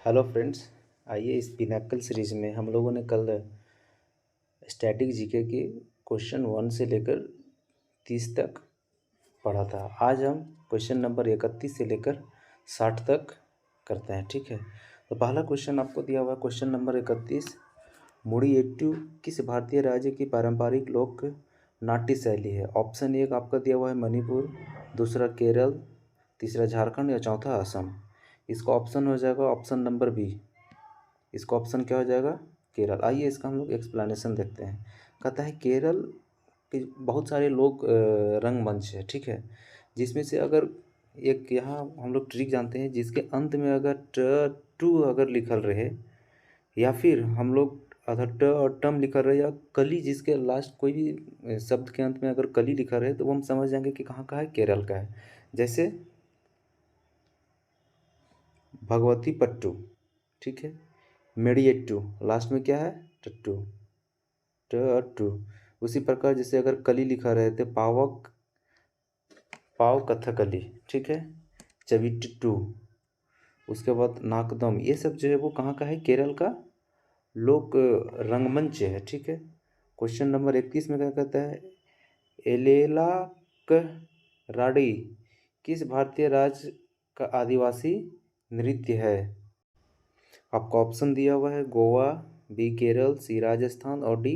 Hello friends. आइए इस Pinnacle series में हम लोगों ने कल स्टैटिक जीके के क्वेश्चन 1 से लेकर 30 तक पढ़ा था। आज हम क्वेश्चन नंबर 31 से लेकर 60 तक करते हैं। ठीक है, तो पहला क्वेश्चन आपको दिया हुआ है, क्वेश्चन नंबर 31। मुड़ियेट्टू किस भारतीय राज्य की पारंपरिक लोक नाट्य शैली है? ऑप्शन एक आपका दिया हुआ है मणिपुर, दूसरा केरल, तीसरा झारखंड या चौथा असम। इसका ऑप्शन हो जाएगा ऑप्शन नंबर बी। इसका ऑप्शन क्या हो जाएगा? केरल। आइए इसका हम लोग एक्सप्लेनेशन देखते हैं। कहता है केरल के बहुत सारे लोग रंगमंच है, ठीक है, जिसमें से अगर एक यहाँ हम लोग ट्रिक जानते हैं, जिसके अंत में अगर टू अगर लिखल रहे, या फिर हम लोग अगर ट और टम लिखा रहे, या कली जिसके लास्ट कोई भी शब्द के अंत में अगर कली लिखा रहे, तो वो हम समझ जाएंगे कि कहाँ का है, केरल का है। जैसे भगवती पट्टू, ठीक है, मेडिएट्टू, लास्ट में क्या है, टट्टू, ट और टू। उसी प्रकार जैसे अगर कली लिखा रहे थे, पावक, पाव कथकली, ठीक है, चविट्टू, उसके बाद नाकदम, ये सब जो है वो कहाँ का है, केरल का लोक रंगमंच है। ठीक है, क्वेश्चन नंबर 31 में क्या कहता है, एलेला क राडी किस भारतीय राज्य का आदिवासी नृत्य है? आपको ऑप्शन दिया हुआ है गोवा, बी केरल, सी राजस्थान और डी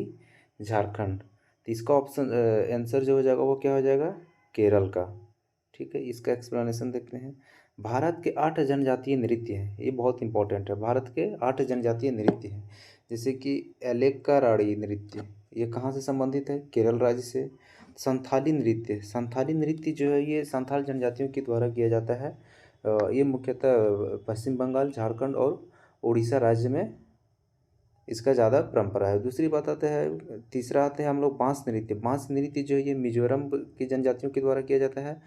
झारखंड। तो इसका ऑप्शन आंसर जो हो जाएगा वो क्या हो जाएगा, केरल का। ठीक है, इसका एक्सप्लेनेशन देखते हैं। भारत के 8 जनजातीय नृत्य हैं, ये बहुत इंपॉर्टेंट है। भारत के 8 जनजातीय नृत्य हैं, जैसे कि एलेक्का राड़ी नृत्य, ये कहाँ से संबंधित है, केरल राज्य से। संथाली नृत्य, संथाली नृत्य जो है ये संथाल जनजातियों के द्वारा किया जाता है। ये मुख्यतः पश्चिम बंगाल, झारखंड और उड़ीसा राज्य में इसका ज़्यादा परंपरा है। दूसरी बात आते हैं, तीसरा आते हैं हम लोग बांस नृत्य। बांस नृत्य जो है ये मिजोरम की जनजातियों के द्वारा किया जाता है।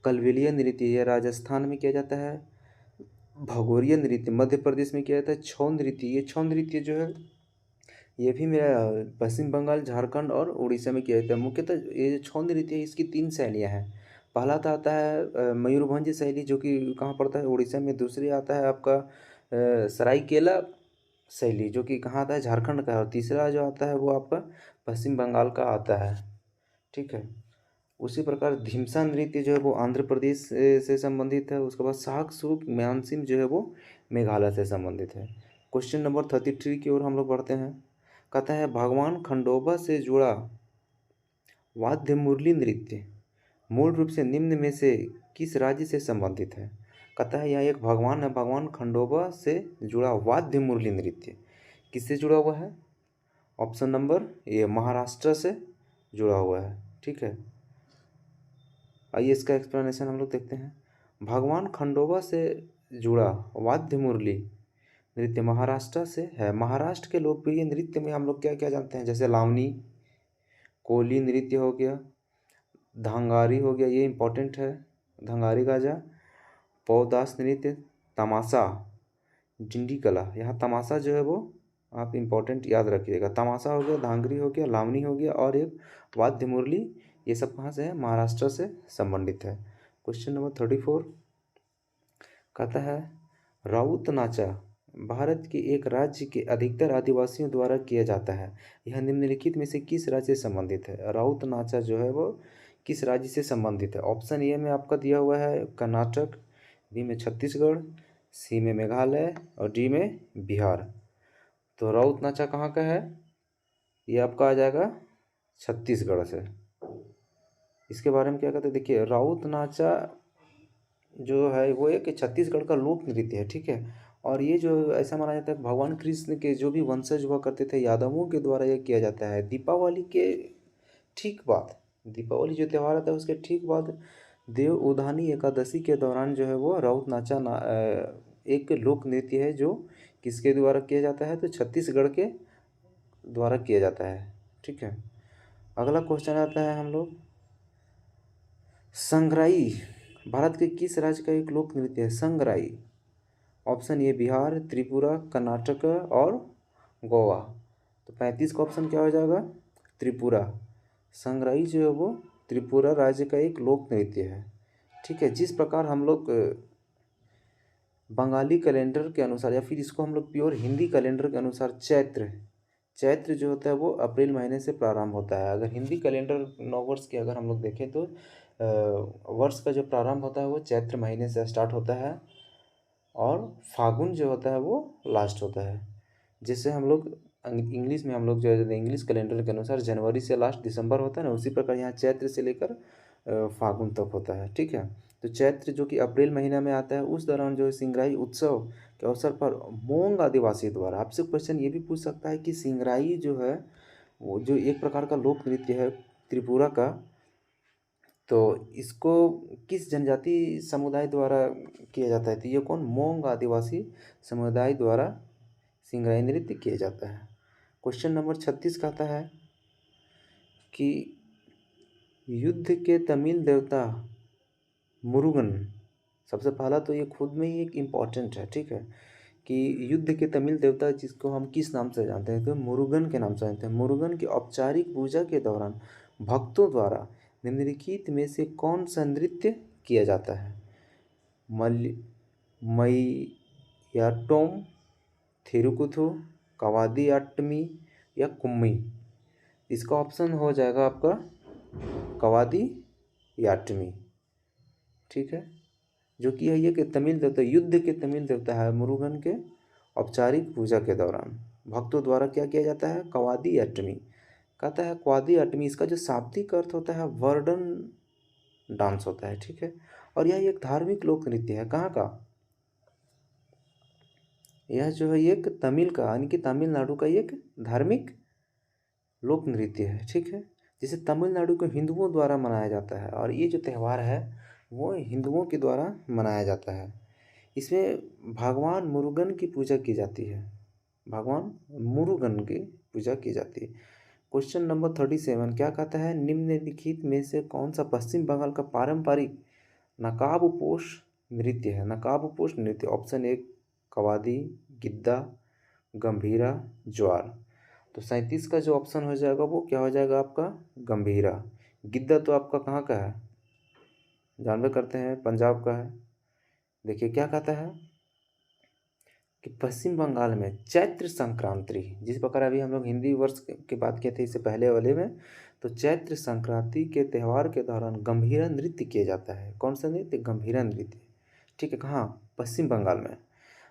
कलवेलिया नृत्य ये राजस्थान में किया जाता है। भगोरिया नृत्य मध्य प्रदेश में किया जाता है। छऊ नृत्य, ये छऊ नृत्य जो है ये भी मेरा पश्चिम बंगाल, झारखंड और उड़ीसा में किया जाता है। मुख्यतः ये जो छऊ नृत्य है इसकी 3 शैलियाँ हैं। पहला तो आता है मयूरभंज शैली, जो कि कहाँ पड़ता है, उड़ीसा में। दूसरी आता है आपका सरायकेला शैली, जो कि कहाँ आता है, झारखंड का है। और तीसरा जो आता है वो आपका पश्चिम बंगाल का आता है। ठीक है, उसी प्रकार धिमसा नृत्य जो है वो आंध्र प्रदेश से संबंधित है। उसके बाद साक सूक म्यांसिम जो है वो मेघालय से संबंधित है। क्वेश्चन नंबर 33 की ओर हम लोग बढ़ते हैं। कहता है भगवान खंडोबा से जुड़ा वाद्य मुरली नृत्य मूल रूप से निम्न में से किस राज्य से संबंधित है? कहता है यह एक भगवान है, भगवान खंडोबा से जुड़ा वाद्य मुरली नृत्य किससे जुड़ा हुआ है? ऑप्शन नंबर ए महाराष्ट्र से जुड़ा हुआ है। ठीक है, आइए इसका एक्सप्लेनेशन हम लोग देखते हैं। भगवान खंडोबा से जुड़ा वाद्य मुरली नृत्य महाराष्ट्र से है। महाराष्ट्र के लोकप्रिय नृत्य में हम लोग क्या क्या जानते हैं, जैसे लावनी, कोली नृत्य हो गया, धांगारी हो गया, ये इंपॉर्टेंट है, धांगारी गाजा, पौदास नृत्य, तमाशा, डिंडी कला। यहाँ तमाशा जो है वो आप इम्पोर्टेंट याद रखिएगा। तमाशा हो गया, धांगरी हो गया, लावनी हो गया, और एक वाद्य मुरली, ये सब कहाँ से है, महाराष्ट्र से संबंधित है। क्वेश्चन नंबर 34 कहता है राउत नाचा भारत के एक राज्य के अधिकतर आदिवासियों द्वारा किया जाता है, यह निम्नलिखित में से किस राज्य से संबंधित है? राउत नाचा जो है वो किस राज्य से संबंधित है? ऑप्शन ए में आपका दिया हुआ है कर्नाटक, बी में छत्तीसगढ़, सी में मेघालय और डी में बिहार। तो राउत नाचा कहाँ का है? ये आपका आ जाएगा छत्तीसगढ़ से। इसके बारे में क्या कहते हैं, देखिए राउत नाचा जो है वो एक छत्तीसगढ़ का लोक नृत्य है। ठीक है, और ये जो ऐसा माना जाता है भगवान कृष्ण के जो भी वंशज हुआ करते थे यादवों के द्वारा ये किया जाता है। दीपावली के ठीक बाद, दीपावली जो त्यौहार आता है उसके ठीक बाद देव उधानी एकादशी के दौरान जो है वो राउत नाचा एक लोक नृत्य है, जो किसके द्वारा किया जाता है, तो छत्तीसगढ़ के द्वारा किया जाता है। ठीक है, अगला क्वेश्चन आता है हम लोग, संगराई भारत के किस राज्य का एक लोक नृत्य है? संगराई, ऑप्शन ए बिहार, त्रिपुरा, कर्नाटक और गोवा। तो 35 का ऑप्शन क्या हो जाएगा, त्रिपुरा। संगराई जो है वो त्रिपुरा राज्य का एक लोक नृत्य है। ठीक है, जिस प्रकार हम लोग बंगाली कैलेंडर के अनुसार या फिर इसको हम लोग प्योर हिंदी कैलेंडर के अनुसार चैत्र जो होता है वो अप्रैल महीने से प्रारंभ होता है। अगर हिंदी कैलेंडर नववर्ष की अगर हम लोग देखें तो वर्ष का जो प्रारंभ होता है वो चैत्र महीने से स्टार्ट होता है और फागुन जो होता है वो लास्ट होता है। जिससे हम लोग इंग्लिश में हम लोग जो है इंग्लिश कैलेंडर के अनुसार जनवरी से लास्ट दिसंबर होता है ना, उसी प्रकार यहाँ चैत्र से लेकर फागुन तक होता है। ठीक है, तो चैत्र जो कि अप्रैल महीना में आता है, उस दौरान जो है सिंगराई उत्सव के अवसर पर मोंग आदिवासी द्वारा, आपसे क्वेश्चन ये भी पूछ सकता है कि सिंगराई जो है वो जो एक प्रकार का लोक नृत्य है त्रिपुरा का, तो इसको किस जनजाति समुदाय द्वारा किया जाता है? तो ये कौन? मोंग आदिवासी समुदाय द्वारा सिंगराई नृत्य किया जाता है। क्वेश्चन नंबर 36 कहता है कि युद्ध के तमिल देवता मुरुगन, सबसे पहला तो ये खुद में ही एक इम्पॉर्टेंट है। ठीक है, कि युद्ध के तमिल देवता जिसको हम किस नाम से जानते हैं? तो मुरुगन के नाम से जानते हैं। मुरुगन की औपचारिक पूजा के दौरान भक्तों द्वारा निम्नलिखित में से कौन सा नृत्य किया जाता है? मयियाट्टम, थिरुकुथु, कवादियाट्टमी या कुम्मी? इसका ऑप्शन हो जाएगा आपका कवादियाट्टमी। ठीक है, जो कि है ये कि तमिल देवता, युद्ध के तमिल देवता है मुरुगन के औपचारिक पूजा के दौरान भक्तों द्वारा क्या किया जाता है? कवादियाट्टमी। कहता है कवादियाट्टमी, इसका जो शाब्दिक अर्थ होता है वर्डन डांस होता है। ठीक है, और यह एक धार्मिक लोक नृत्य है। कहाँ का? यह जो है एक तमिल का यानी कि तमिलनाडु का एक धार्मिक लोक नृत्य है। ठीक है, जिसे तमिलनाडु के हिंदुओं द्वारा मनाया जाता है और ये जो त्यौहार है वो हिंदुओं के द्वारा मनाया जाता है। इसमें भगवान मुरुगन की पूजा की जाती है, भगवान मुरुगन की पूजा की जाती है। क्वेश्चन नंबर 37 क्या कहता है? निम्नलिखित में से कौन सा पश्चिम बंगाल का पारंपरिक नकाबपोश नृत्य है? नकाबपोश नृत्य, ऑप्शन ए कवादी, गिद्दा, गंभीरा, ज्वार। तो 37 का जो ऑप्शन हो जाएगा वो क्या हो जाएगा आपका? गंभीरा। गिद्दा तो आपका कहाँ का है? जानबे करते हैं पंजाब का है। देखिए क्या कहता है कि पश्चिम बंगाल में चैत्र संक्रांति, जिस प्रकार अभी हम लोग हिंदी वर्ष की बात किए थे इससे पहले वाले में, तो चैत्र संक्रांति के त्यौहार के दौरान गंभीरा नृत्य किया जाता है। कौन सा नृत्य? गंभीरा नृत्य। ठीक है, कहाँ? पश्चिम बंगाल में।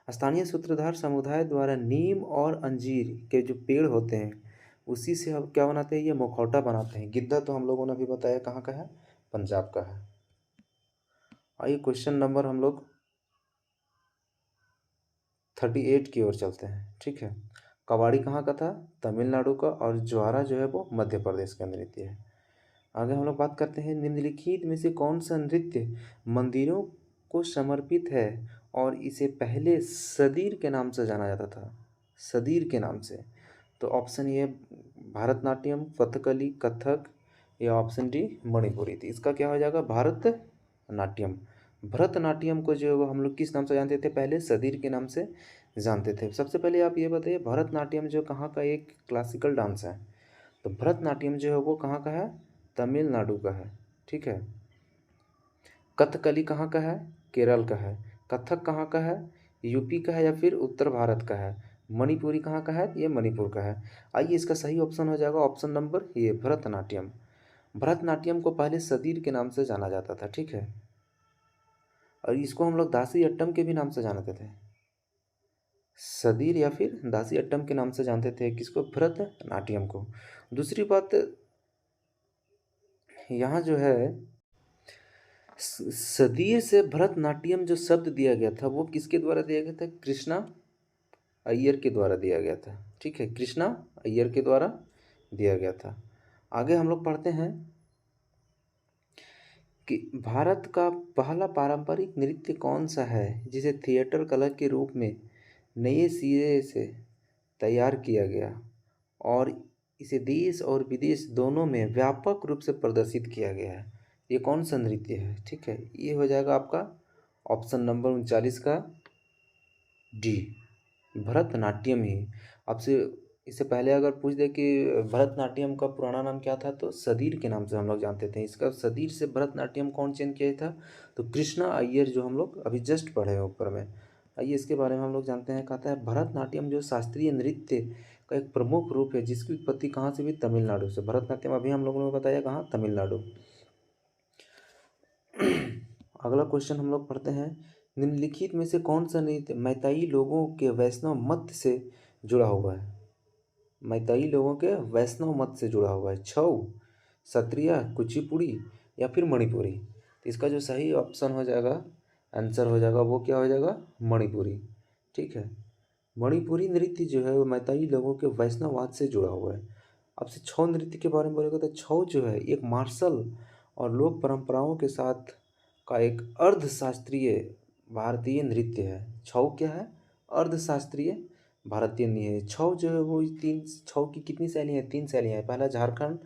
स्थानीय सूत्रधार समुदाय द्वारा नीम और अंजीर के जो पेड़ होते हैं उसी से हम क्या बनाते हैं? ये मुखौटा बनाते हैं। गिद्दा तो हम लोगों ने अभी बताया कहाँ का है? पंजाब का है। आइए क्वेश्चन नंबर हम लोग 38 की ओर चलते हैं। ठीक है, कवाड़ी कहाँ का था? तमिलनाडु का, और ज्वारा जो है वो मध्य प्रदेश का नृत्य है। आगे हम लोग बात करते हैं निम्नलिखित में से कौन सा नृत्य मंदिरों को समर्पित है और इसे पहले सदीर के नाम से जाना जाता था? सदीर के नाम से। तो ऑप्शन ए भरतनाट्यम, कथकली, कथक या ऑप्शन डी मणिपुरी। थी इसका क्या हो जाएगा? भरतनाट्यम। भरतनाट्यम को जो हम लोग किस नाम से जानते थे? पहले सदीर के नाम से जानते थे। सबसे पहले आप ये बताइए भरतनाट्यम जो कहाँ का एक क्लासिकल डांस है? तो भरतनाट्यम जो है वो कहाँ का है? तमिलनाडु का है। ठीक है, कथकली कहाँ का है? केरल का है। कथक कहाँ का है? यूपी का है या फिर उत्तर भारत का है। मणिपुरी कहाँ का है? ये मणिपुर का है। आइए इसका सही ऑप्शन हो जाएगा ऑप्शन नंबर ये भरतनाट्यम। भरतनाट्यम को पहले सदीर के नाम से जाना जाता था। ठीक है, और इसको हम लोग दासी अट्टम के भी नाम से जानते थे। सदीर या फिर दासी अट्टम के नाम से जानते थे किसको? भरतनाट्यम को। दूसरी बात यहाँ जो है सदीर से भरतनाट्यम जो शब्द दिया गया था वो किसके द्वारा दिया गया था? कृष्णा अय्यर के द्वारा दिया गया था। ठीक है, कृष्णा अय्यर के द्वारा दिया गया था। आगे हम लोग पढ़ते हैं कि भारत का पहला पारंपरिक नृत्य कौन सा है जिसे थिएटर कला के रूप में नए सिरे से तैयार किया गया और इसे देश और विदेश दोनों में व्यापक रूप से प्रदर्शित किया गया है? ये कौन सा नृत्य है? ठीक है, ये हो जाएगा आपका ऑप्शन नंबर 39 का डी, भरतनाट्यम ही। आपसे इससे पहले अगर पूछ दे कि भरतनाट्यम का पुराना नाम क्या था, तो सदीर के नाम से हम लोग जानते थे। इसका सदीर से भरतनाट्यम कौन चेंज किया था? तो कृष्णा अय्यर, जो हम लोग अभी जस्ट पढ़े हैं ऊपर में। आइए इसके बारे में हम लोग जानते हैं। कहता है भरतनाट्यम जो शास्त्रीय नृत्य का एक प्रमुख रूप है जिसकी उत्पत्ति कहाँ से हुई? तमिलनाडु से। भरतनाट्यम अभी हम लोगों ने बताया कहाँ? तमिलनाडु। अगला क्वेश्चन हम लोग पढ़ते हैं, निम्नलिखित में से कौन सा नृत्य मैतेई लोगों के वैष्णव मत से जुड़ा हुआ है? मैतेई लोगों के वैष्णव मत से जुड़ा हुआ है। छऊ, सत्रिया, कुचिपुड़ी या फिर मणिपुरी। तो इसका जो सही ऑप्शन हो जाएगा, आंसर हो जाएगा, वो क्या हो जाएगा? मणिपुरी। ठीक है, मणिपुरी नृत्य जो है वो मैतेई लोगों के वैष्णववाद से जुड़ा हुआ है। आपसे छऊ नृत्य के बारे में बोलेगा तो छऊ जो है एक मार्शल और लोक परंपराओं के साथ का एक अर्धशास्त्रीय भारतीय नृत्य है। छऊ क्या है? अर्धशास्त्रीय भारतीय नृत्य है। छऊ जो है वो तीन, छऊ की कितनी शैली है? 3 शैलियाँ हैं। पहला झारखंड,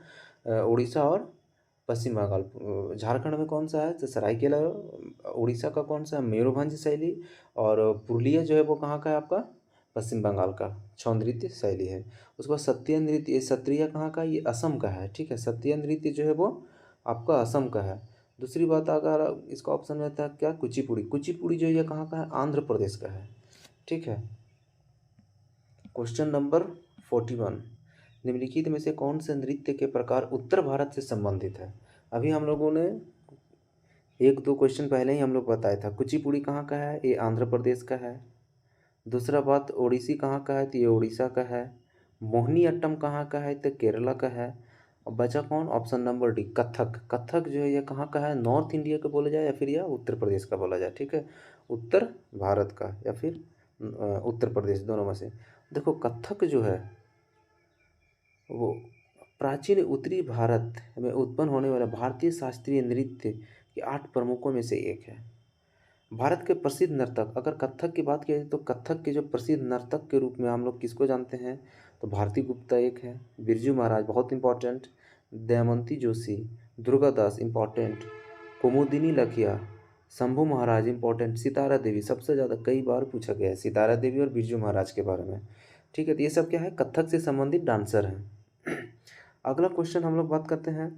उड़ीसा और पश्चिम बंगाल। झारखंड में कौन सा है? तो सरायकेला। उड़ीसा का कौन सा है? मयूरभंज शैली। और पुरुलिया जो है वो कहाँ का है आपका? पश्चिम बंगाल का छऊ नृत्य शैली है। उसके बाद सत्रिय नृत्य, ये सत्रिया कहाँ का? ये असम का है। ठीक है, सत्रिय नृत्य जो है वो आपका असम का है। दूसरी बात, अगर इसका ऑप्शन में था क्या? कुचिपुड़ी। कुचिपुड़ी जो ये कहाँ का है? आंध्र प्रदेश का है। ठीक है, क्वेश्चन नंबर 41, निम्नलिखित में से कौन से नृत्य के प्रकार उत्तर भारत से संबंधित है? अभी हम लोगों ने 1-2 क्वेश्चन पहले ही हम लोग बताया था। कुचिपुड़ी कहाँ का है? ये आंध्र प्रदेश का है। दूसरा बात, ओडिसी कहाँ का है? तो ये उड़ीसा का है। मोहिनी अट्टम कहाँ का है? तो केरला का है। और बचा कौन? Option number D, Kathak. Kathak जो है ये कहाँ का है? नॉर्थ इंडिया का बोला जाए या फिर यह उत्तर प्रदेश का बोला जाए। ठीक है, उत्तर भारत का या फिर उत्तर प्रदेश, दोनों में से। देखो कथक जो है वो प्राचीन उत्तरी भारत में उत्पन्न होने वाला भारतीय शास्त्रीय नृत्य के 8 प्रमुखों में से एक है। भारत के प्रसिद्ध नर्तक, अगर कथक की बात की जाए तो कथक के जो प्रसिद्ध नर्तक के रूप में हम लोग किसको जानते हैं? तो भारती गुप्ता एक है, बिरजू महाराज बहुत इंपॉर्टेंट, दमयंती जोशी, दुर्गा दास इंपॉर्टेंट, कुमुदिनी लखिया, शंभू महाराज इंपॉर्टेंट, सितारा देवी सबसे ज़्यादा कई बार पूछा गया है सितारा देवी और बिरजू महाराज के बारे में। ठीक है, तो ये सब क्या है? कथक से संबंधित डांसर हैं। अगला क्वेश्चन हम लोग बात करते हैं,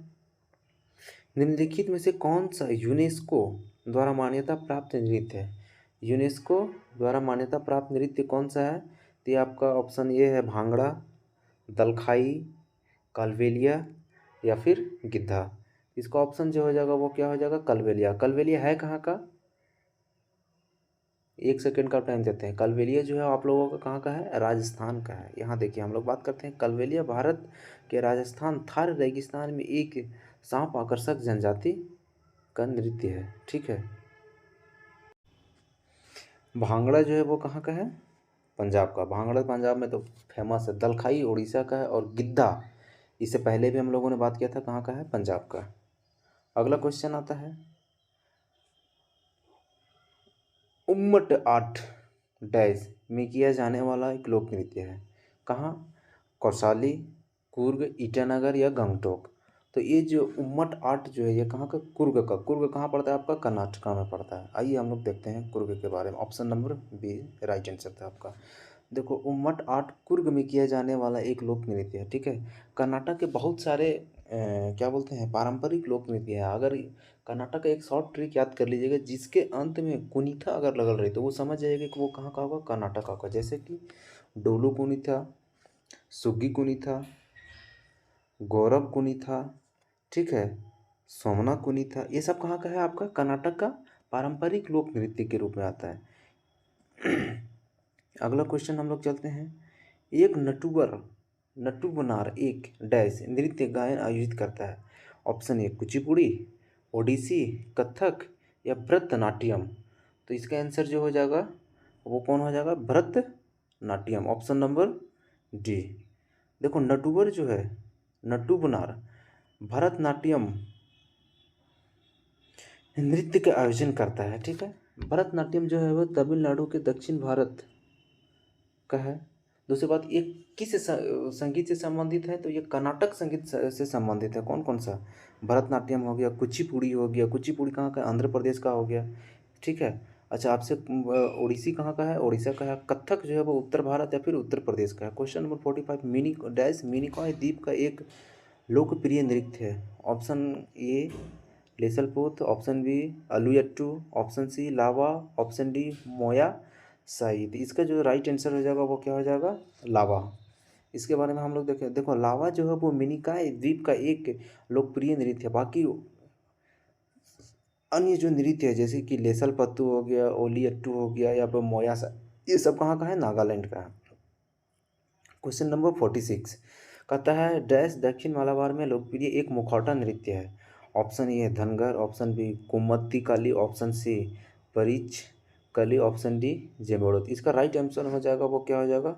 निम्नलिखित में से कौन सा यूनेस्को द्वारा मान्यता प्राप्त नृत्य है? यूनेस्को द्वारा मान्यता प्राप्त नृत्य कौन सा है? तो ये आपका ऑप्शन ए है भांगड़ा, दलखाई, कालबेलिया या फिर गिद्धा। इसका ऑप्शन जो हो जाएगा वो क्या हो जाएगा? कालबेलिया। कालबेलिया है कहाँ का? 1 सेकंड का टाइम देते हैं। कालबेलिया जो है आप लोगों का कहाँ का है? राजस्थान का है। यहाँ देखिए हम लोग बात करते हैं, कालबेलिया भारत के राजस्थान थार रेगिस्तान में एक सांप आकर्षक जनजाति का नृत्य है। ठीक है, भांगड़ा जो है वो कहाँ का है? पंजाब का। भांगड़ा पंजाब में तो फेमस है। दलखाई उड़ीसा का है और गिद्धा इससे पहले भी हम लोगों ने बात किया था, कहाँ का है? पंजाब का। अगला क्वेश्चन आता है, उम्मट आठ डैश में किया जाने वाला एक लोक नृत्य है। कहाँ? कौशाली, कुर्ग, ईटानगर या गंगटोक। तो ये जो उम्मट आठ जो है ये कहाँ का? कुर्ग का। कुर्ग कहाँ पड़ता है आपका? कर्नाटका में पड़ता है। आइए हम लोग देखते हैं कुर्ग के बारे में। Option number B right answer था आपका। देखो उम्मट आठ कुर्ग में किया जाने वाला एक लोक नृत्य है। ठीक है, कर्नाटक के बहुत सारे क्या बोलते हैं पारंपरिक लोक नृत्य है। अगर कर्नाटक का एक शॉर्ट ट्रिक याद कर लीजिएगा, जिसके अंत में कुनीथा अगर लगल रही तो वो समझ जाइएगा कि वो कहाँ का होगा? कर्नाटक का होगा। जैसे कि डोलू कुनीथा, सुग्गी कुनीथा, गौरव कुनीथा, ठीक है, सोमना कुनीथा, ये सब कहाँ का है? आपका कर्नाटक का पारंपरिक लोक नृत्य के रूप में आता है। अगला क्वेश्चन हम लोग चलते हैं, एक नटुबनार एक डैश नृत्य गायन आयोजित करता है। ऑप्शन ए कुचिपुड़ी, ओडिसी, कथक या भरतनाट्यम। तो इसका आंसर जो हो जाएगा वो कौन हो जाएगा? भरतनाट्यम। Option number D. देखो नटुबर जो है, नटुबनार भरतनाट्यम नृत्य का आयोजन करता है। ठीक है, भरतनाट्यम जो है वो तमिलनाडु के दक्षिण भारत का है। दूसरी बात, ये किस संगीत से संबंधित है? तो ये कर्नाटक संगीत से संबंधित है। कौन कौन सा? भरतनाट्यम हो गया, कुचिपुड़ी हो गया। कुचिपुड़ी कहाँ का? आंध्र प्रदेश का हो गया। ठीक है, अच्छा आपसे ओडिसी कहाँ का है? उड़ीसा का है। कथक जो है वो उत्तर भारत या फिर उत्तर प्रदेश का है। Question number 45, mini dash Minicoy द्वीप का एक लोकप्रिय नृत्य है। ऑप्शन ए लेसलपोत, ऑप्शन बी अलुयट्टू, option C Lava, option D मोया, सही। तो इसका जो राइट आंसर हो जाएगा वो क्या हो जाएगा, लावा। इसके बारे में हम लोग देखें, देखो लावा जो है वो मिनिकॉय द्वीप का एक लोकप्रिय नृत्य है। बाकी अन्य जो नृत्य है जैसे कि लेसल पत्तू हो गया, ओलियट्टू हो गया, या फिर मोयासा, ये सब कहाँ का है, नागालैंड का है। क्वेश्चन नंबर 46 कहता है डैश दक्षिण मालाबार में लोकप्रिय एक मुखौटा नृत्य है। Option A Dhangar, option B Kummattikali, option C Parichakali, option D जेबोड़ो। इसका राइट आंसर हो जाएगा वो क्या हो जाएगा,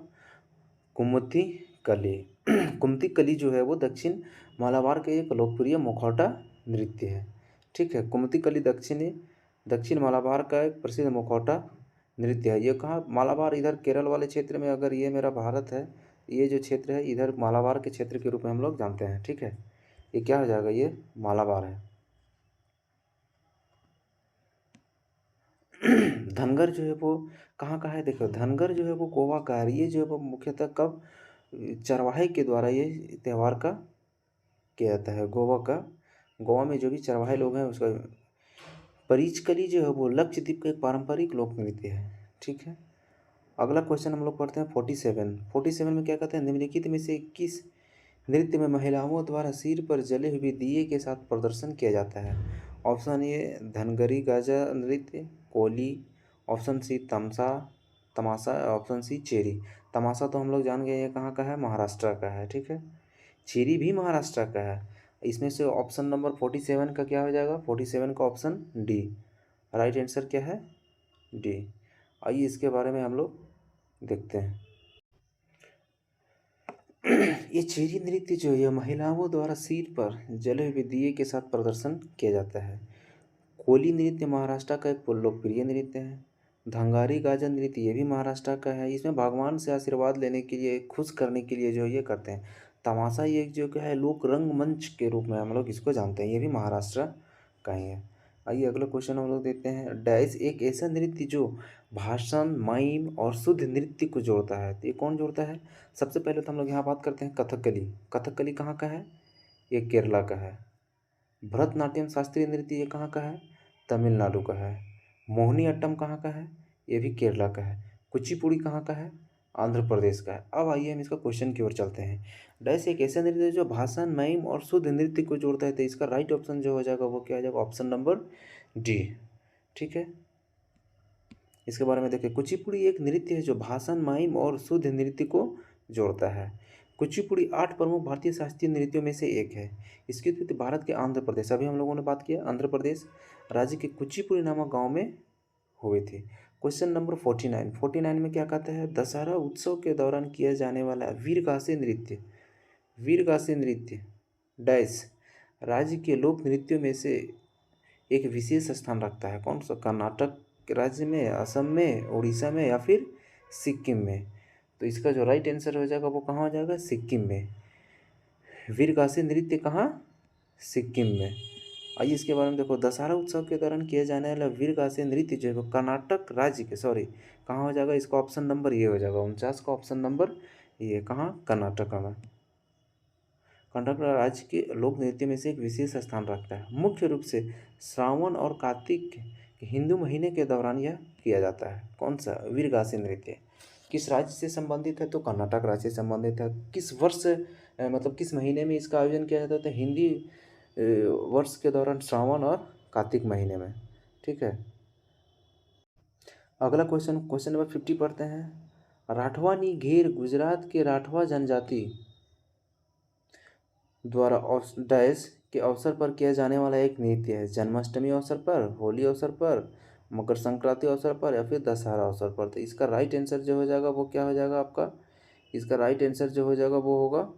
कुम्मत्ती कली। कुम्मत्ती कली जो है वो दक्षिण मालाबार के एक लोकप्रिय मुखौटा नृत्य है। ठीक है, कुम्मत्ती कली दक्षिण मालाबार का एक प्रसिद्ध मुखौटा नृत्य है। ये कहाँ, मालाबार इधर केरल वाले क्षेत्र में, अगर ये मेरा भारत है, ये जो क्षेत्र है इधर मालाबार के क्षेत्र के रूप में हम लोग जानते हैं। ठीक है, ये क्या हो जाएगा, ये मालाबार है। धनगर जो है वो कहाँ का है, देखो धनगर जो है वो गोवा का है। ये जो है वो मुख्यतः कब, चरवाहे के द्वारा ये त्यौहार का किया जाता है। गोवा में जो भी चरवाहे लोग हैं उसका। परिचकली जो है वो लक्षद्वीप का एक पारंपरिक लोक नृत्य है। ठीक है, अगला क्वेश्चन हम लोग पढ़ते हैं 47 में क्या कहते हैं, निम्नलिखित में से किस नृत्य में महिलाओं द्वारा सिर पर जले हुए दिए के साथ प्रदर्शन किया जाता है। ऑप्शन ए धनगरी गाजा नृत्य, कोली, ऑप्शन सी तमाशा, ऑप्शन सी चेरी। तमाशा तो हम लोग जान गए ये कहाँ का है, महाराष्ट्र का है। ठीक है, चेरी भी महाराष्ट्र का है। इसमें से ऑप्शन नंबर 47 का क्या हो जाएगा, 47 का ऑप्शन डी। राइट आंसर क्या है, डी। आइए इसके बारे में हम लोग देखते हैं। ये चेरी नृत्य जो है महिलाओं द्वारा सिर पर जले हुए दिए के साथ प्रदर्शन किया जाता है। कोली नृत्य महाराष्ट्र का एक लोकप्रिय नृत्य है। धंगारी गाजा नृत्य ये भी महाराष्ट्र का है। इसमें भगवान से आशीर्वाद लेने के लिए, खुश करने के लिए जो ये करते हैं। तमाशा ये जो क्या है, लोक रंगमंच के रूप में हम लोग इसको जानते हैं, ये भी महाराष्ट्र का ही है। आइए अगला क्वेश्चन हम लोग देखते हैं। डैश एक ऐसा नृत्य जो भाषण, माइम और शुद्ध नृत्य को जोड़ता है। तो ये कौन जोड़ता है, सबसे पहले तो हम लोग यहाँ बात करते हैं कथकली। कथकली कहाँ का है, ये केरला का है। भरतनाट्यम शास्त्रीय नृत्य ये कहाँ का है, तमिलनाडु का है। मोहिनी अट्टम कहाँ का है, ये भी केरला का है। कुचिपुड़ी कहाँ का है, आंध्र प्रदेश का है। अब आइए हम इसका क्वेश्चन की ओर चलते हैं। डैश एक ऐसा नृत्य है जो भाषण, माइम और शुद्ध नृत्य को जोड़ता है। तो इसका राइट ऑप्शन जो हो जाएगा वो क्या हो जाएगा, ऑप्शन नंबर डी। ठीक है, इसके बारे में देखिए। कुचिपुड़ी एक नृत्य है जो भाषण, माइम और शुद्ध नृत्य को जोड़ता है। कुचिपुड़ी 8 प्रमुख भारतीय शास्त्रीय नृत्यों में से एक है। इसकी उत्पत्ति भारत के आंध्र प्रदेश, अभी हम लोगों ने बात किया आंध्र प्रदेश राज्य के कुचिपुड़ी नामक गांव में हुए थे। क्वेश्चन नंबर 49 में क्या कहता है, दशहरा उत्सव के दौरान किया जाने वाला वीरगासे नृत्य डैश राज्य के लोक नृत्यों में से एक विशेष स्थान रखता है। कौन सा, कर्नाटक राज्य में, असम में, उड़ीसा में, या फिर सिक्किम में। तो इसका जो राइट आंसर हो जाएगा वो कहाँ हो जाएगा, सिक्किम में। वीरगासे नृत्य कहाँ, सिक्किम में। आइए इसके बारे में देखो। दशहरा उत्सव के दौरान किया जाने वाला वीरगासे नृत्य जो है वो कर्नाटक राज्य के, कहाँ हो जाएगा, इसका ऑप्शन नंबर ये हो जाएगा 49 का ऑप्शन नंबर ये, कहाँ, कर्नाटक में। कर्नाटक राज्य के लोक नृत्य में से एक विशेष स्थान रखता है। मुख्य रूप से श्रावण और कार्तिक के हिंदू महीने के दौरान यह किया जाता है। कौन सा, वीरगासे नृत्य किस राज्य से संबंधित है, तो कर्नाटक राज्य से संबंधित है। किस वर्ष मतलब किस महीने में इसका आयोजन किया जाता है, तो हिंदी वर्ष के दौरान श्रावण और कार्तिक महीने में। ठीक है, अगला क्वेश्चन नंबर 50 पढ़ते हैं। राठवानी घेर गुजरात के राठवा जनजाति द्वारा डैश के अवसर पर किया जाने वाला एक नृत्य है। जन्माष्टमी अवसर पर, होली अवसर पर, मकर संक्रांति अवसर पर, या फिर दशहरा अवसर पर। तो इसका राइट आंसर जो हो जाएगा वो क्या हो जाएगा आपका, इसका राइट आंसर जो हो जाएगा वो होगा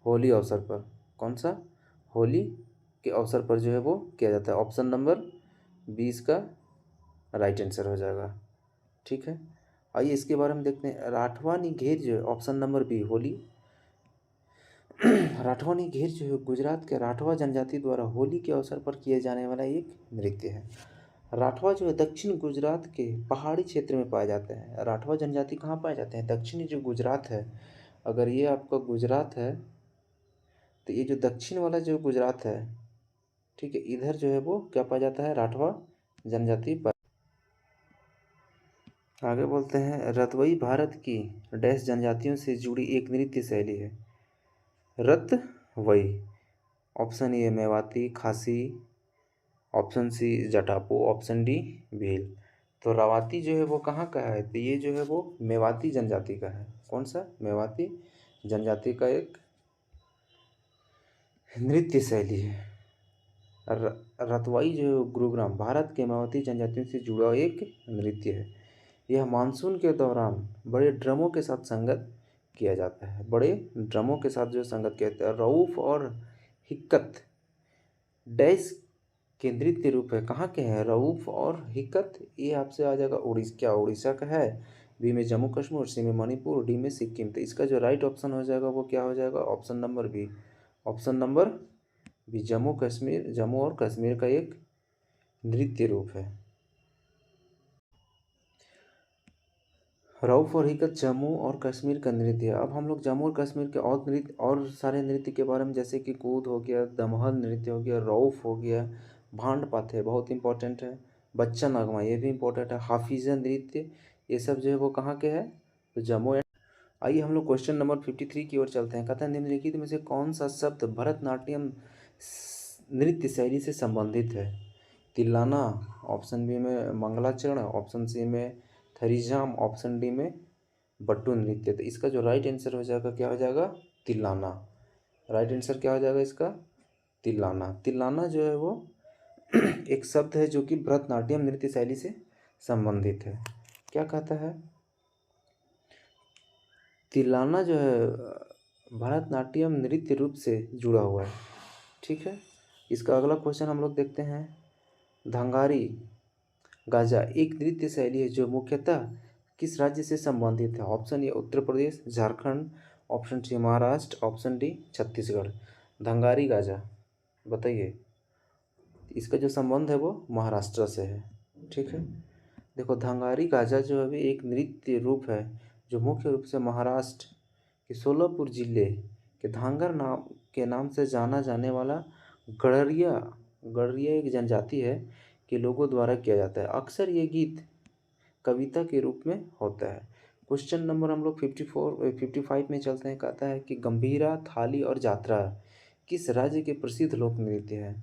होली अवसर पर। कौन सा, होली के अवसर पर जो है वो किया जाता है। ऑप्शन नंबर 20 का राइट आंसर हो जाएगा। ठीक है, आइए इसके बारे में देखते हैं। राठवानी घेर जो है, ऑप्शन नंबर बी होली। राठवानी घेर जो है गुजरात के राठवा जनजाति द्वारा होली के अवसर पर किए जाने वाला एक नृत्य है। राठवा जो है दक्षिण गुजरात के पहाड़ी क्षेत्र में पाए जाते हैं। राठवा जनजाति कहाँ पाए जाते हैं, दक्षिणी जो गुजरात है, अगर ये आपका गुजरात है तो ये जो दक्षिण वाला जो गुजरात है, ठीक है, इधर जो है वो क्या पाया जाता है, राठवा जनजाति आगे बोलते हैं, रतवई भारत की डैश जनजातियों से जुड़ी एक नृत्य शैली है। रतवई, option A Mewati, Khasi, option C Jatapu, option D Bhil. तो रवाती जो है वो कहाँ का है, तो ये जो है वो मेवाती जनजाति का है। कौन सा, मेवाती जनजाति का एक नृत्य शैली है। रतवाई जो है गुरुग्राम भारत के मेवाती जनजातियों से जुड़ा एक नृत्य है। यह मानसून के दौरान बड़े ड्रमों के साथ संगत किया जाता है। बड़े ड्रमों के साथ जो संगत किया जाता है। रऊफ और हिक्कत डैश के नृत्य रूप है। कहाँ के हैं रऊफ और हिक्कत, ये आपसे आ जाएगा उड़ीसा, क्या उड़ीसा का है। बी में जम्मू कश्मीर, सी में मणिपुर, डी में सिक्किम। तो इसका जो राइट ऑप्शन हो जाएगा वो क्या हो जाएगा, option number B. Option number B, Jammu Kashmir, Jammu और कश्मीर का एक नृत्य रूप है। रऊफ और हिकत जम्मू और कश्मीर का नृत्य है। अब हम लोग जम्मू और कश्मीर के और नृत्य और सारे नृत्य के बारे में, जैसे कि कूद हो गया, दमहल नृत्य हो गया, रऊफ हो गया, भांड पाथे बहुत इंपॉर्टेंट है, बच्चा नगमा ये भी इंपॉर्टेंट है, हाफिजा नृत्य, ये सब जो है वो कहाँ के है, तो जम्मू एंड। आइए हम लोग क्वेश्चन नंबर 53 की ओर चलते हैं। कहता है, निम्नलिखित में से कौन सा शब्द भरतनाट्यम नृत्य शैली से संबंधित है। तिल्लाना, ऑप्शन बी में मंगलाचरण, ऑप्शन सी में थरीजाम, ऑप्शन डी में बट्टू नृत्य। तो इसका जो राइट आंसर हो जाएगा क्या हो जाएगा, तिल्लाना। राइट आंसर क्या हो जाएगा इसका, तिल्लाना। तिल्लाना जो है वो एक शब्द है जो कि भरतनाट्यम नृत्य शैली से संबंधित है। क्या कहता है, तिल्लाना जो है भरतनाट्यम नृत्य रूप से जुड़ा हुआ है। ठीक है, इसका अगला क्वेश्चन हम लोग देखते हैं। धंगारी गाजा एक नृत्य शैली है जो मुख्यतः किस राज्य से संबंधित है। Option A Uttar Pradesh, Jharkhand, option C Maharashtra, option D Chhattisgarh. Dhangari Gaja बताइए, इसका जो संबंध है वो महाराष्ट्र से है। ठीक है, देखो धंगारी गाजा जो है एक नृत्य रूप है जो मुख्य रूप से महाराष्ट्र के सोलापुर जिले के धांगर नाम से जाना जाने वाला गड़रिया गड़रिया एक जनजाति है के लोगों द्वारा किया जाता है। अक्सर ये गीत कविता के रूप में होता है। क्वेश्चन नंबर हम लोग 55 में चलते हैं। कहता है कि गंभीरा, थाली और जात्रा किस राज्य के प्रसिद्ध लोक नृत्य है।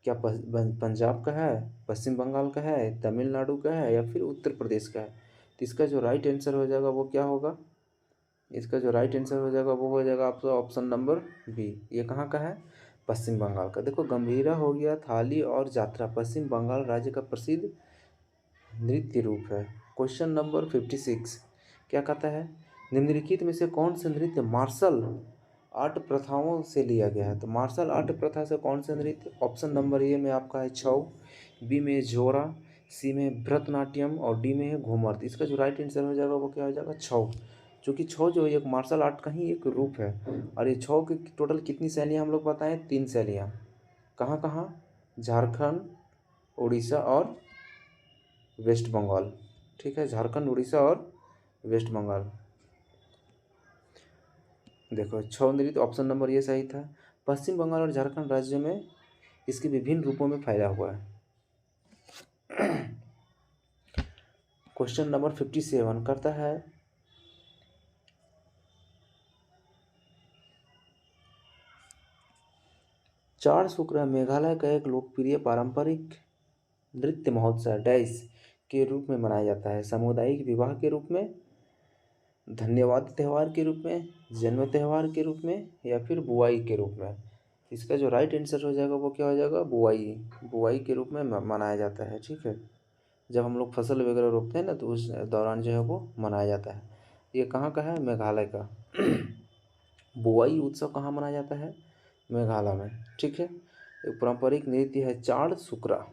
क्या पंजाब का है, पश्चिम बंगाल का है, तमिलनाडु का है, या फिर उत्तर प्रदेश का है। तो इसका जो राइट आंसर हो जाएगा वो क्या होगा, इसका जो राइट आंसर हो जाएगा वो हो जाएगा आपका ऑप्शन नंबर बी। ये कहाँ का है, पश्चिम बंगाल का। देखो गंभीरा हो गया, थाली और जात्रा पश्चिम बंगाल राज्य का प्रसिद्ध नृत्य रूप है। क्वेश्चन नंबर 56 क्या कहता है, निम्नलिखित में से कौन सा नृत्य मार्शल आर्ट प्रथाओं से लिया गया है। तो मार्शल आर्ट प्रथा से कौन सा नृत्य, ऑप्शन नंबर ए में आपका है छऊ, बी में झोरा, सी में भरतनाट्यम और डी में है घूमर। तो इसका जो राइट आंसर हो जाएगा वो क्या हो जाएगा, छऊ। क्योंकि छऊ जो है एक मार्शल आर्ट का ही एक रूप है। और ये छऊ की टोटल कितनी शैलियाँ हम लोग बताएं, 3 शैलियाँ। कहाँ कहाँ, झारखंड, उड़ीसा और वेस्ट बंगाल। ठीक है, झारखंड, उड़ीसा और वेस्ट बंगाल। देखो छौ नृत्य ऑप्शन नंबर ये सही था। पश्चिम बंगाल और झारखंड राज्यों में इसके विभिन्न रूपों में फैला हुआ है। क्वेश्चन नंबर 57 करता है, चार शुक्र मेघालय का एक लोकप्रिय पारंपरिक नृत्य महोत्सव डैश के रूप में मनाया जाता है। सामुदायिक विवाह के रूप में, धन्यवाद त्यौहार के रूप में, जन्म त्यौहार के रूप में, या फिर बुआई के रूप में। इसका जो राइट आंसर हो जाएगा वो क्या हो जाएगा, बुआई। बुआई के रूप में मनाया जाता है। ठीक है, जब हम लोग फसल वगैरह रोपते हैं ना तो उस दौरान जो है वो मनाया जाता है। ये कहाँ का है, मेघालय का। बुआई उत्सव कहाँ मनाया जाता है, मेघालय में। ठीक है, एक पारंपरिक नृत्य है चाड़ सुकरा,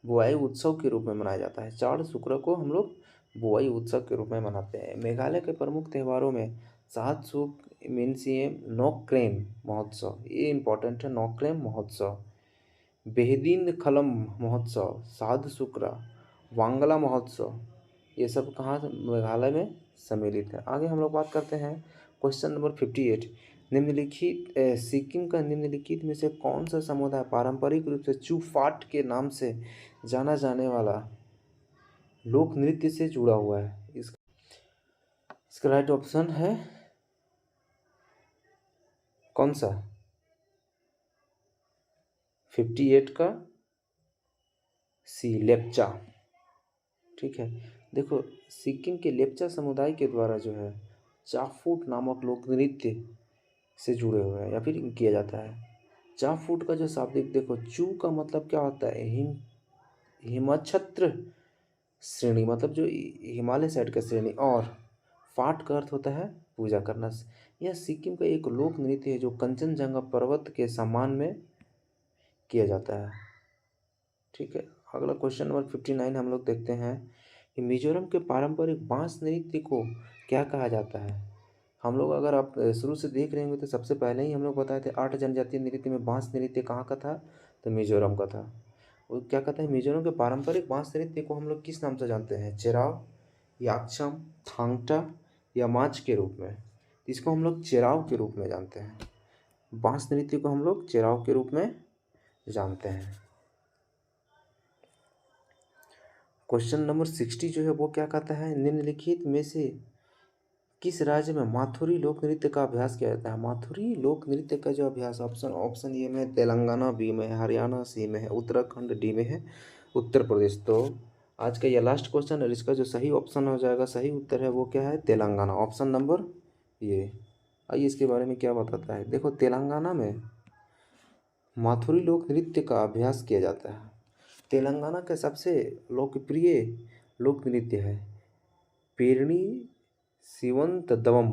बुआई उत्सव के रूप में मनाया जाता है। चाड़ शुक्र को हम लोग बुआई उत्सव के रूप में मनाते हैं। मेघालय के प्रमुख त्योहारों में सात सुक मीन्स ये नोक्रेम महोत्सव, ये इंपॉर्टेंट है, नोक्रेम महोत्सव, बेहदीन खलम महोत्सव, साध शुक्रा, वांगला महोत्सव, ये सब कहाँ मेघालय में सम्मिलित है। आगे हम लोग बात करते हैं क्वेश्चन नंबर 58। निम्नलिखित सिक्किम का निम्नलिखित में से कौन सा समुदाय पारंपरिक रूप से चूफाट के नाम से जाना जाने वाला लोक नृत्य से जुड़ा हुआ है। इसका राइट ऑप्शन है कौन सा? 58 का सी, लेप्चा। ठीक है, देखो सिक्किम के लेप्चा समुदाय के द्वारा जो है चाफूट नामक लोक नृत्य से जुड़े हुए हैं या फिर किया जाता है। चाफूट का जो शाब्दिक देखो, चू का मतलब क्या होता है? हिमछत्र श्रेणी, मतलब जो हिमालय साइड का श्रेणी, और फाट का अर्थ होता है पूजा करना। यह सिक्किम का एक लोक नृत्य है जो कंचनजंगा पर्वत के सम्मान में किया जाता है। ठीक है, अगला क्वेश्चन नंबर 59 हम लोग देखते हैं कि मिजोरम के पारंपरिक बांस नृत्य को क्या कहा जाता है। हम लोग अगर आप शुरू से देख रहे होंगे तो सबसे पहले ही हम लोग बताए थे 8 जनजातीय नृत्य में बांस नृत्य कहाँ का था? तो मिजोरम का था। वो क्या कहते हैं, मिजोरम के पारंपरिक बांस नृत्य को हम लोग किस नाम से जानते हैं? चेराव, याक्षम, थांगटा या माच के रूप में। इसको हम लोग चेराव के रूप में जानते हैं। बांस नृत्य को हम लोग चेराव के रूप में जानते हैं। क्वेश्चन नंबर 60 जो है वो क्या कहता है? निम्नलिखित में से किस राज्य में माथुरी लोक नृत्य का अभ्यास किया जाता है? माथुरी लोक नृत्य का जो अभ्यास, ऑप्शन ए में है तेलंगाना, बी में है हरियाणा, सी में है उत्तराखंड, डी में है उत्तर प्रदेश। तो आज का यह लास्ट क्वेश्चन और इसका जो सही ऑप्शन हो जाएगा, सही उत्तर है वो क्या है? तेलंगाना, ऑप्शन नंबर ये। आइए इसके बारे में क्या बताता है। देखो तेलंगाना में माथुरी लोक नृत्य का अभ्यास किया जाता है। तेलंगाना का सबसे लोकप्रिय लोक नृत्य है पेरनी शिवंतदवम,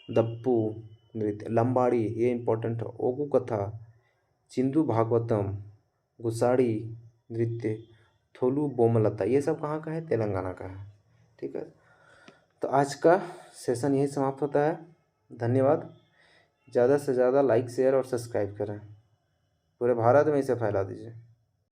दप्पू नृत्य, लंबाड़ी, ये इंपॉर्टेंट है, ओगू कथा, चिंदू भागवतम, गुसाड़ी नृत्य, थोलू बोमलता, ये सब कहाँ का है? तेलंगाना का है। ठीक है, तो आज का सेशन यही समाप्त होता है। धन्यवाद। ज़्यादा से ज़्यादा लाइक, शेयर और सब्सक्राइब करें। पूरे भारत में इसे फैला दीजिए।